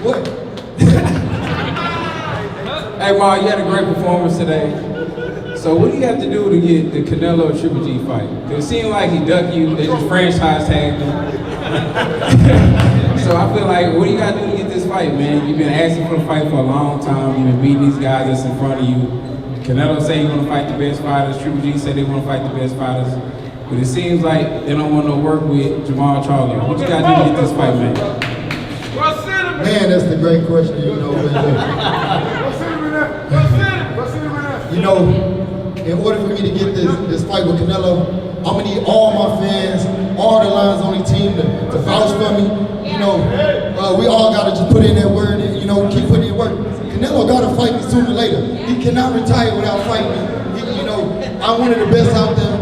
What? Hey, Ma, you had a great performance today. So what do you have to do to get the Canelo Triple G fight? Cause it seemed like he ducked you, they just franchise tagged him. So I feel like, what do you got to do to get this fight, man? You've been asking for the fight for a long time. You've been meeting these guys that's in front of you. Canelo say he want to fight the best fighters. Triple G say they want to fight the best fighters. But it seems like they don't want no work with JERMALL Charlo. What you got to do to get this fight, man? Man, that's the great question, you know, man. You know, in order for me to get this fight with Canelo, I'm gonna need all my fans, all the lines on the team to vouch for me. You know, we all gotta just put in that word and, you know, keep putting in work. Canelo gotta fight me sooner or later. He cannot retire without fighting me. You know, I'm one of the best out there,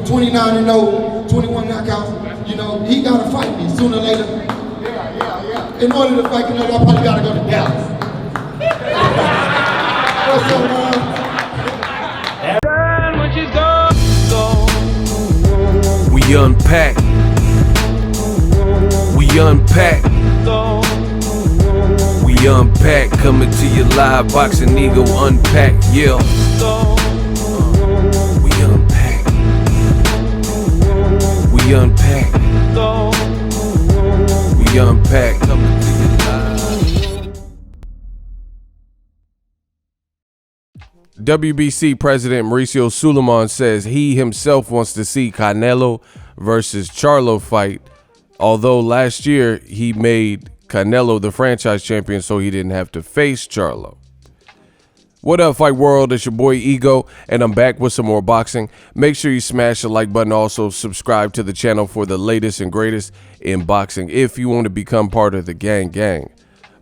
29-0, 21 knockouts. You know, he gotta fight me sooner or later. In order to fight Canelo, I probably gotta go to Dallas. What's up, man? We unpack. We unpack. We unpack. Coming to you live, Boxing Ego unpack. Yeah. We unpack. We unpack. We unpack. Coming to you live. WBC President Mauricio Sulaiman says he himself wants to see Canelo versus Charlo fight, although last year he made Canelo the franchise champion so he didn't have to face Charlo. What up, Fight World? It's your boy Ego, and I'm back with some more boxing. Make sure you smash the like button. Also, subscribe to the channel for the latest and greatest in boxing. If you want to become part of the gang,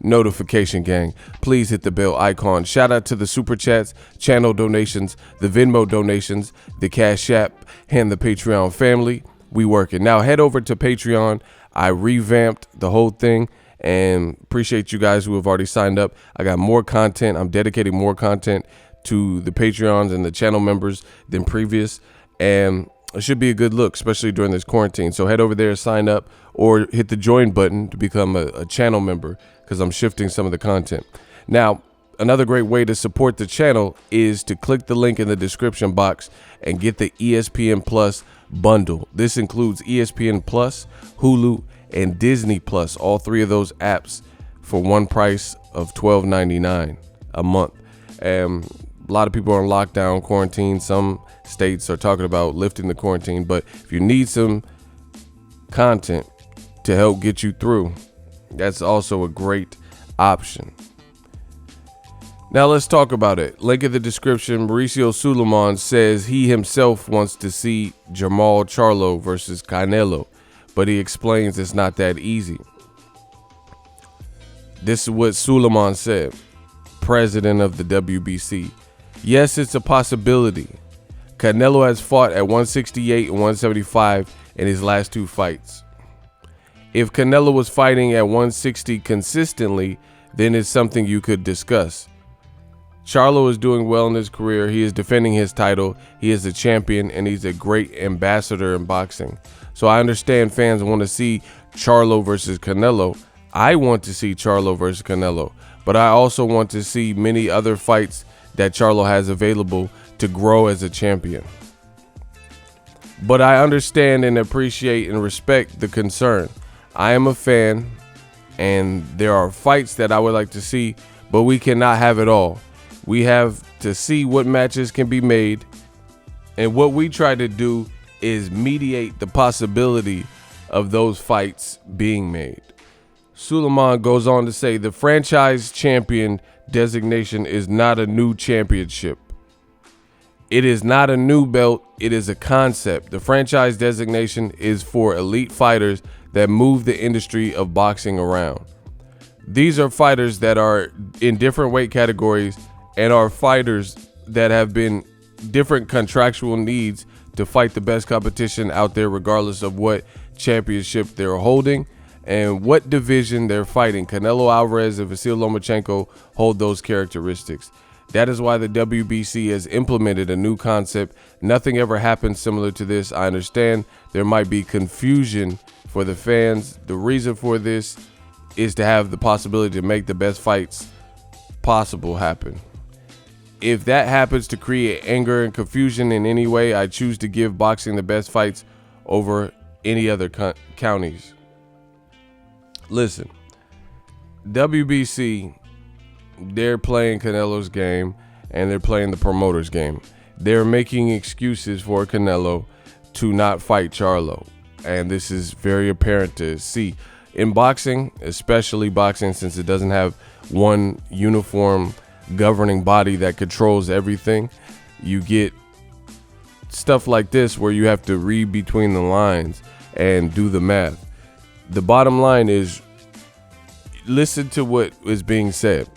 notification gang, please hit the bell icon. Shout out to the super chats, channel donations, the Venmo donations, the Cash App, and the Patreon family. We working. Now head over to Patreon. I revamped the whole thing and appreciate you guys who have already signed up. I got more content. I'm dedicating more content to the Patreons and the channel members than previous, and it should be a good look, especially during this quarantine. So head over there, sign up, or hit the join button to become a channel member, because I'm shifting some of the content. Now, another great way to support the channel is to click the link in the description box and get the ESPN Plus bundle. This includes ESPN Plus, Hulu, and Disney Plus, all three of those apps for one price of $12.99 a month. A lot of people are on lockdown, quarantine. Some states are talking about lifting the quarantine, but if you need some content to help get you through, that's also a great option. Now let's talk about it. Link in the description. Mauricio Sulaiman says he himself wants to see JERMALL Charlo versus Canelo, but he explains it's not that easy. This is what Sulaiman said, president of the WBC. Yes, it's a possibility. Canelo has fought at 168 and 175 in his last two fights. If Canelo was fighting at 160 consistently, then it's something you could discuss. Charlo is doing well in his career. He is defending his title. He is a champion, and he's a great ambassador in boxing. So I understand fans want to see Charlo versus Canelo. I want to see Charlo versus Canelo, but I also want to see many other fights that Charlo has available to grow as a champion. But I understand and appreciate and respect the concern. I am a fan, and there are fights that I would like to see, but we cannot have it all. We have to see what matches can be made, and what we try to do is mediate the possibility of those fights being made. Sulaiman goes on to say the franchise champion designation is not a new championship. It is not a new belt, it is a concept. The franchise designation is for elite fighters that move the industry of boxing around. These are fighters that are in different weight categories and are fighters that have been different contractual needs to fight the best competition out there, regardless of what championship they're holding and what division they're fighting. Canelo Alvarez and Vasyl Lomachenko hold those characteristics. That is why the WBC has implemented a new concept. Nothing ever happened similar to this. I understand there might be confusion for the fans. The reason for this is to have the possibility to make the best fights possible happen. If that happens to create anger and confusion in any way, I choose to give boxing the best fights over any other counties. Listen, WBC, they're playing Canelo's game and they're playing the promoter's game. They're making excuses for Canelo to not fight Charlo. And this is very apparent to see. In boxing, especially boxing, since it doesn't have one uniform governing body that controls everything, you get stuff like this where you have to read between the lines and do the math. The bottom line is, listen to what is being said.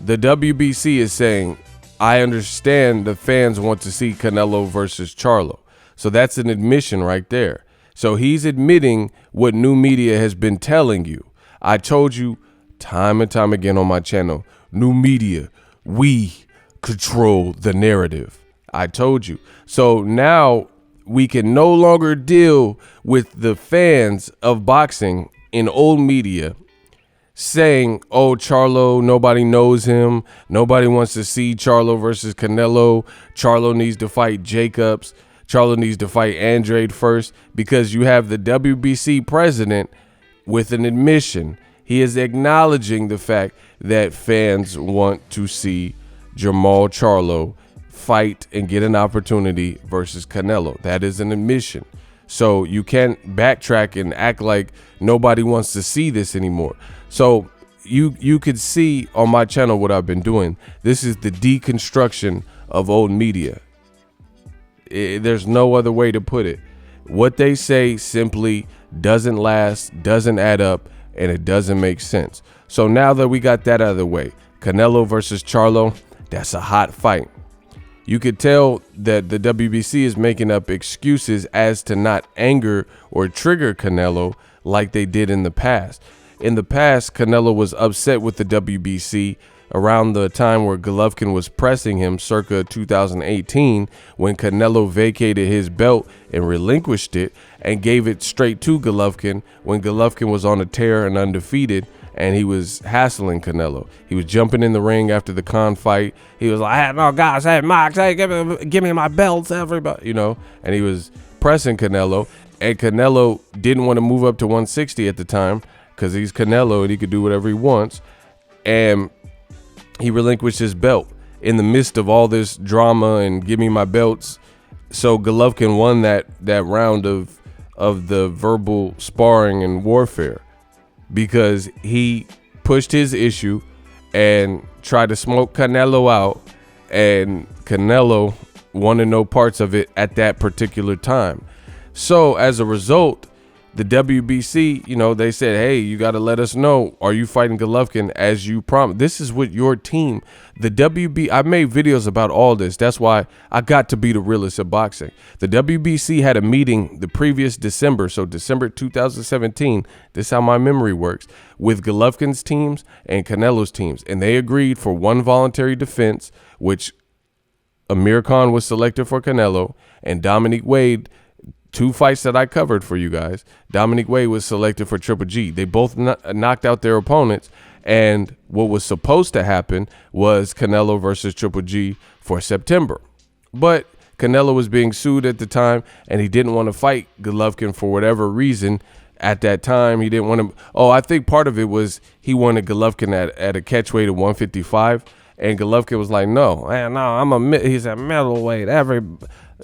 The WBC is saying, I understand the fans want to see Canelo versus Charlo. So that's an admission right there. So he's admitting what new media has been telling you. I told you time and time again on my channel, new media, we control the narrative. I told you. So now we can no longer deal with the fans of boxing in old media saying, oh, Charlo, nobody knows him. Nobody wants to see Charlo versus Canelo. Charlo needs to fight Jacobs. Charlo needs to fight Andrade first, because you have the WBC president with an admission. He is acknowledging the fact that fans want to see JERMALL Charlo fight and get an opportunity versus Canelo. That is an admission. So you can't backtrack and act like nobody wants to see this anymore. So you could see on my channel what I've been doing. This is the deconstruction of old media. There's no other way to put it. What they say simply doesn't last, doesn't add up, and it doesn't make sense. So now that we got that out of the way, Canelo versus Charlo, that's a hot fight. You could tell that the WBC is making up excuses as to not anger or trigger Canelo like they did in the past. In the past, Canelo was upset with the WBC around the time where Golovkin was pressing him, circa 2018, when Canelo vacated his belt and relinquished it and gave it straight to Golovkin when Golovkin was on a tear and undefeated, and he was hassling Canelo. He was jumping in the ring after the Khan fight. He was like, hey, no, guys, hey, Max, hey, give me my belts, everybody, you know, and he was pressing Canelo, and Canelo didn't want to move up to 160 at the time because he's Canelo and he could do whatever he wants, and he relinquished his belt in the midst of all this drama and give me my belts. So Golovkin won that round of the verbal sparring and warfare because he pushed his issue and tried to smoke Canelo out, and Canelo wanted no parts of it at that particular time. So as a result, the WBC, you know, they said, hey, you got to let us know, are you fighting Golovkin as you promised? This is what your team, the WB, I made videos about all this. That's why I got to be the realest of boxing. The WBC had a meeting the previous December, so December 2017, this is how my memory works, with Golovkin's teams and Canelo's teams. And they agreed for one voluntary defense, which Amir Khan was selected for Canelo, and Dominique Wade, two fights that I covered for you guys, Dominique Wade was selected for Triple G. They both knocked out their opponents, and what was supposed to happen was Canelo versus Triple G for September. But Canelo was being sued at the time, and he didn't want to fight Golovkin for whatever reason. At that time, he didn't want to. Oh, I think part of it was he wanted Golovkin at a catch weight of 155, and Golovkin was like, no, man, no, he's a middleweight.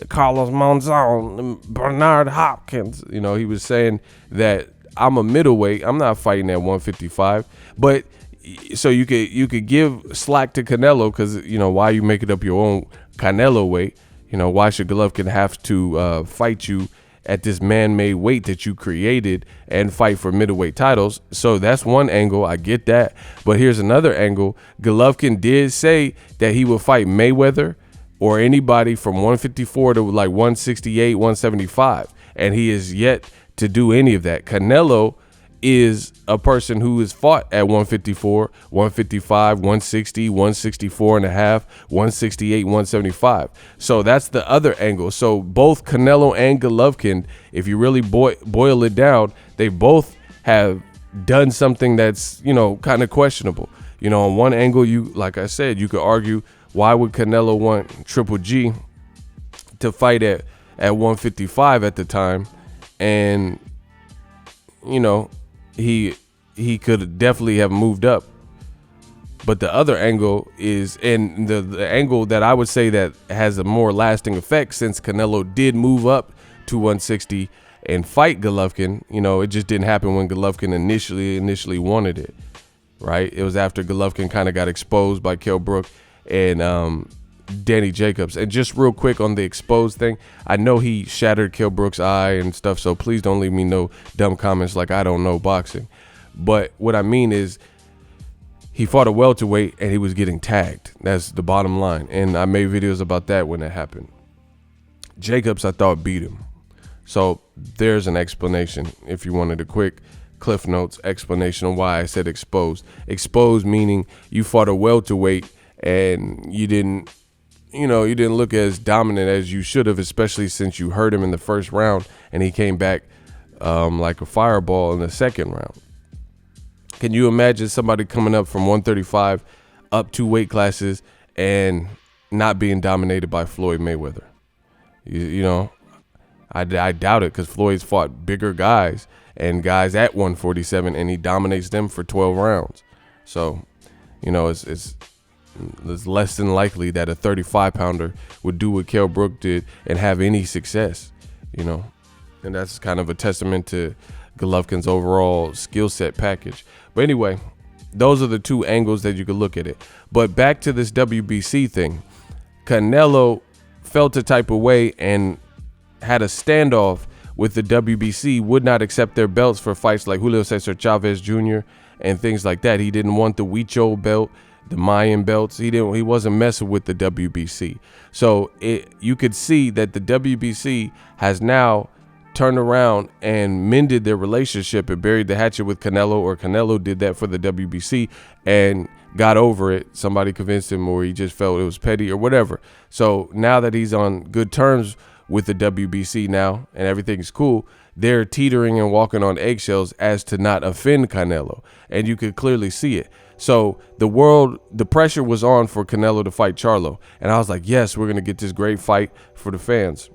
Carlos Monzon, Bernard Hopkins, you know, he was saying that I'm a middleweight. I'm not fighting at 155. But so you could give slack to Canelo because, you know, why you make it up your own Canelo weight? You know, why should Golovkin have to fight you at this man-made weight that you created and fight for middleweight titles? So that's one angle. I get that. But here's another angle. Golovkin did say that he would fight Mayweather or anybody from 154 to like 168, 175. And he is yet to do any of that. Canelo is a person who has fought at 154, 155, 160, 164 and a half, 168, 175. So that's the other angle. So both Canelo and Golovkin, if you really boil it down, they both have done something that's, you know, kind of questionable. You know, on one angle, like I said, you could argue, why would Canelo want Triple G to fight at 155 at the time? And, you know, he could definitely have moved up. But the other angle is, and the angle that I would say that has a more lasting effect, since Canelo did move up to 160 and fight Golovkin, you know, it just didn't happen when Golovkin initially wanted it, right? It was after Golovkin kind of got exposed by Kell Brook and Danny Jacobs. And just real quick on the exposed thing, I know he shattered Kell Brook's eye and stuff, so please don't leave me no dumb comments like I don't know boxing. But what I mean is, he fought a welterweight and he was getting tagged. That's the bottom line. And I made videos about that when that happened. Jacobs, I thought, beat him. So there's an explanation. If you wanted a quick Cliff Notes explanation on why I said exposed. Exposed meaning you fought a welterweight and you didn't look as dominant as you should have, especially since you hurt him in the first round and he came back like a fireball in the second round. Can you imagine somebody coming up from 135 up 2 weight classes and not being dominated by Floyd Mayweather? You know, I doubt it, because Floyd's fought bigger guys and guys at 147, and he dominates them for 12 rounds. So, you know, it's less than likely that a 35-pounder would do what Kell Brook did and have any success, you know. And that's kind of a testament to Golovkin's overall skill set package. But anyway, those are the two angles that you could look at it. But back to this WBC thing. Canelo felt a type of way and had a standoff with the WBC, would not accept their belts for fights like Julio Cesar Chavez Jr. and things like that. He didn't want the Huicho belt, the Mayan belts. He wasn't messing with the WBC. So you could see that the WBC has now turned around and mended their relationship and buried the hatchet with Canelo, or Canelo did that for the WBC and got over it. Somebody convinced him, or he just felt it was petty or whatever. So now that he's on good terms with the WBC now and everything's cool, they're teetering and walking on eggshells as to not offend Canelo. And you could clearly see it. So the pressure was on for Canelo to fight Charlo. And I was like, yes, we're going to get this great fight for the fans.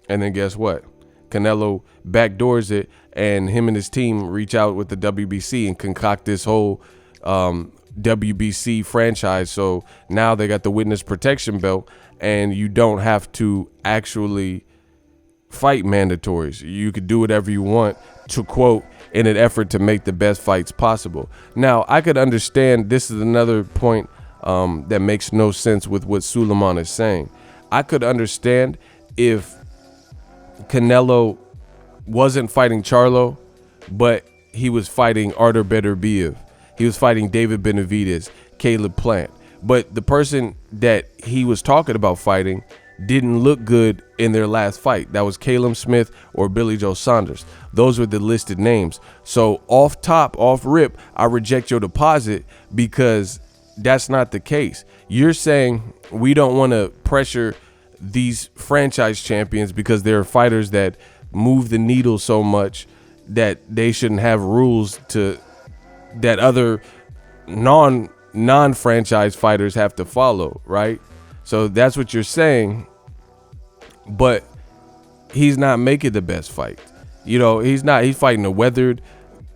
And then guess what? Canelo backdoors it, and him and his team reach out with the WBC and concoct this whole WBC franchise. So now they got the witness protection belt, and you don't have to actually fight mandatories. You could do whatever you want, to quote, in an effort to make the best fights possible. Now, I could understand, this is another point that makes no sense with what Suleiman is saying. I could understand if Canelo wasn't fighting Charlo, but he was fighting Artur Beterbiev. He was fighting David Benavidez, Caleb Plant. But the person that he was talking about fighting didn't look good in their last fight. That was Caleb Smith or Billy Joe Saunders. Those were the listed names. So off rip, I reject your deposit, because that's not the case. You're saying we don't want to pressure these franchise champions because they're fighters that move the needle so much that they shouldn't have rules that other non-franchise fighters have to follow, right? So that's what you're saying, but he's not making the best fight. You know, he's fighting a weathered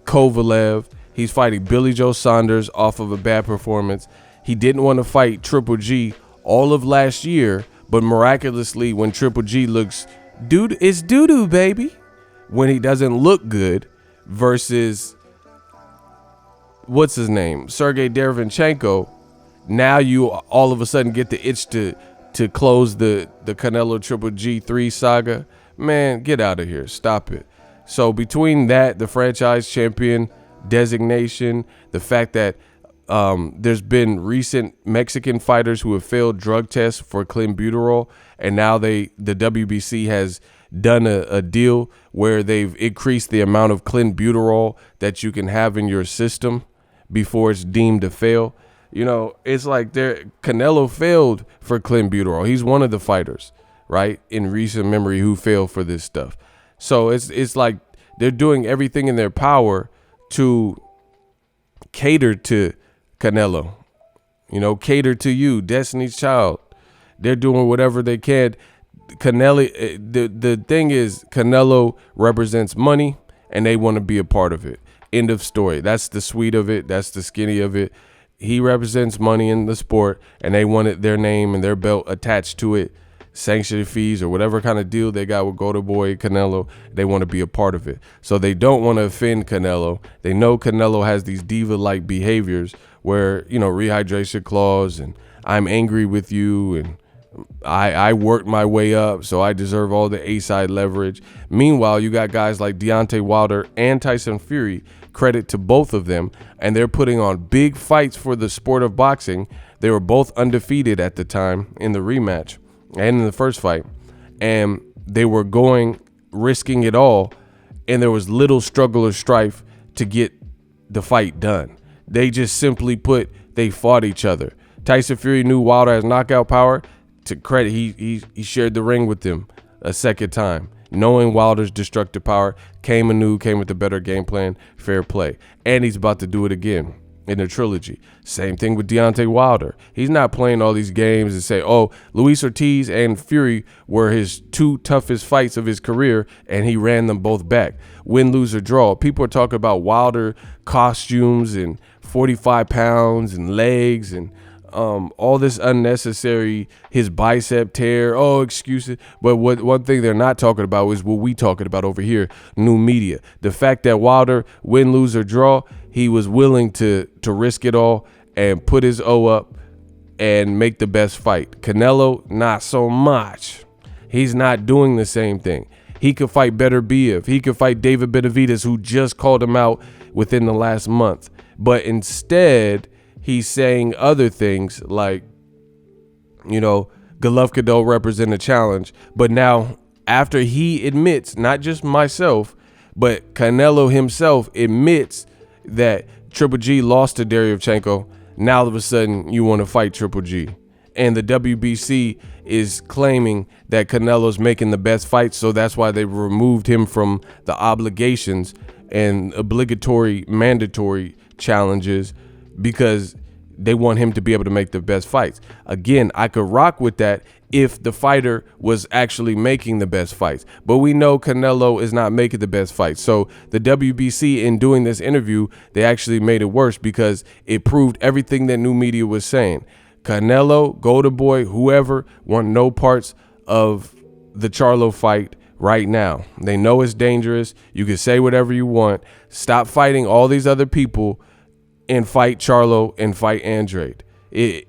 Kovalev. He's fighting Billy Joe Saunders off of a bad performance. He didn't want to fight Triple G all of last year, but miraculously, when Triple G looks, it's doo-doo, baby. When he doesn't look good, versus, what's his name, Sergey Derevyanchenko, now you all of a sudden get the itch to close the Canelo Triple G3 saga. Man, get out of here. Stop it. So between that, the franchise champion designation, the fact that there's been recent Mexican fighters who have failed drug tests for clenbuterol, and now the WBC has done a deal where they've increased the amount of clenbuterol that you can have in your system before it's deemed to fail. You know, it's like Canelo failed for clenbuterol. He's one of the fighters, right, in recent memory who failed for this stuff. So it's like they're doing everything in their power to cater to Canelo. You know, cater to you, Destiny's Child. They're doing whatever they can. Canelo, the thing is, Canelo represents money, and they want to be a part of it. End of story. That's the sweet of it. That's the skinny of it. He represents money in the sport, and they wanted their name and their belt attached to it, sanctioning fees or whatever kind of deal they got with Golden Boy Canelo. They want to be a part of it. So they don't want to offend Canelo. They know Canelo has these diva-like behaviors where, you know, rehydration clause and I'm angry with you and I worked my way up, so I deserve all the A-side leverage. Meanwhile, you got guys like Deontay Wilder and Tyson Fury, credit to both of them, and they're putting on big fights for the sport of boxing. They were both undefeated at the time in the rematch and in the first fight, and they were risking it all, and there was little struggle or strife to get the fight done. They just simply they fought each other. Tyson Fury knew Wilder has knockout power. To credit, he shared the ring with him a second time, knowing Wilder's destructive power, came with a better game plan, fair play. And he's about to do it again in a trilogy. Same thing with Deontay Wilder. He's not playing all these games and say, oh, Luis Ortiz and Fury were his two toughest fights of his career, and he ran them both back. Win, lose, or draw. People are talking about Wilder costumes and 45 pounds and legs and all this unnecessary, his bicep tear, excuses. But one thing they're not talking about is what we talking about over here, new media. The fact that Wilder, win, lose, or draw, he was willing to risk it all and put his O up and make the best fight. Canelo, not so much. He's not doing the same thing. He could fight Better Biev. He could fight David Benavidez, who just called him out within the last month. But instead, he's saying other things like, you know, Golovkin don't represent a challenge. But now, after he admits, not just myself, but Canelo himself admits that Triple G lost to Derevchenko, now all of a sudden you want to fight Triple G. And the WBC is claiming that Canelo's making the best fights, so that's why they removed him from the obligations and mandatory challenges, because they want him to be able to make the best fights. Again, I could rock with that if the fighter was actually making the best fights. But we know Canelo is not making the best fights. So the WBC, in doing this interview, they actually made it worse because it proved everything that new media was saying. Canelo, Golden Boy, whoever, want no parts of the Charlo fight right now. They know it's dangerous. You can say whatever you want. Stop fighting all these other people and fight Charlo and fight Andrade. He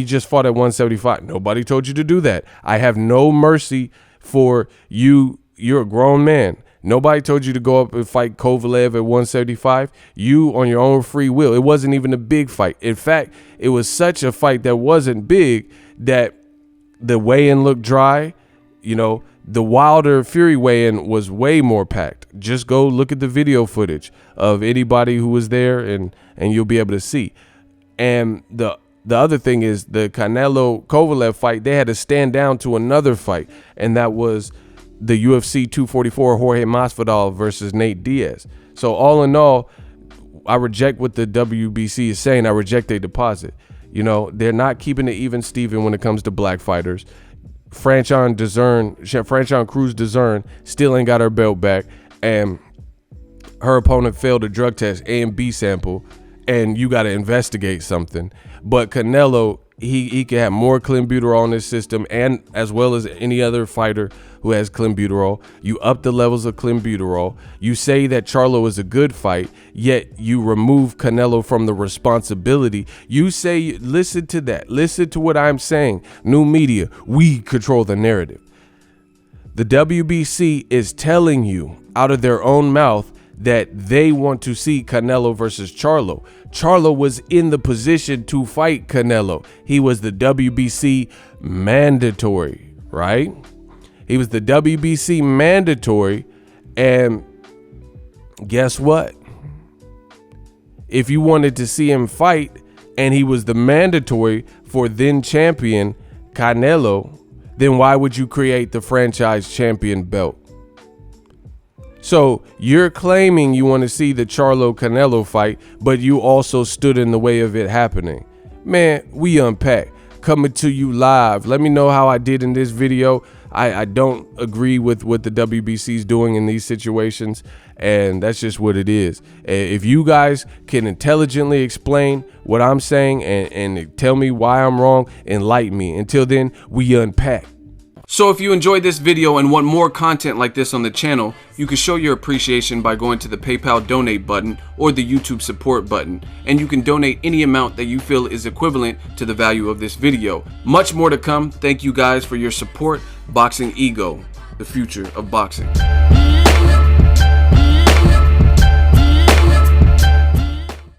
just fought at 175. Nobody told you to do that. I have no mercy for you. You're a grown man. Nobody told you to go up and fight Kovalev at 175. You, on your own free will. It wasn't even a big fight. In fact, it was such a fight that wasn't big that the weigh-in looked dry. You know, the Wilder Fury weigh-in was way more packed. Just go look at the video footage of anybody who was there, and you'll be able to see. And the other thing is the Canelo Kovalev fight, they had to stand down to another fight, and that was the UFC 244 Jorge Masvidal versus Nate Diaz. So all in all, I reject what the WBC is saying. I reject their deposit. You know, they're not keeping it even Steven when it comes to black fighters. Franchon Cruz Dezern still ain't got her belt back, and her opponent failed a drug test, A and B sample, and you got to investigate something. But Canelo, he can have more clenbuterol in his system, and as well as any other fighter who has clenbuterol. You up the levels of clenbuterol. You say that Charlo is a good fight, yet you remove Canelo from the responsibility. You say, listen to that. Listen to what I'm saying. New media, we control the narrative. The WBC is telling you out of their own mouth that they want to see Canelo versus Charlo. Charlo was in the position to fight Canelo. He was the WBC mandatory, right? He was the WBC mandatory, and guess what? If you wanted to see him fight and he was the mandatory for then champion Canelo, then why would you create the franchise champion belt? So you're claiming you want to see the Charlo Canelo fight, but you also stood in the way of it happening. Man, we unpack. Coming to you live. Let me know how I did in this video. I don't agree with what the WBC is doing in these situations, and that's just what it is. If you guys can intelligently explain what I'm saying and tell me why I'm wrong, enlighten me. Until then, we unpack. So if you enjoyed this video and want more content like this on the channel, you can show your appreciation by going to the PayPal donate button or the YouTube support button, and you can donate any amount that you feel is equivalent to the value of this video. Much more to come. Thank you guys for your support. Boxing Ego, the future of boxing.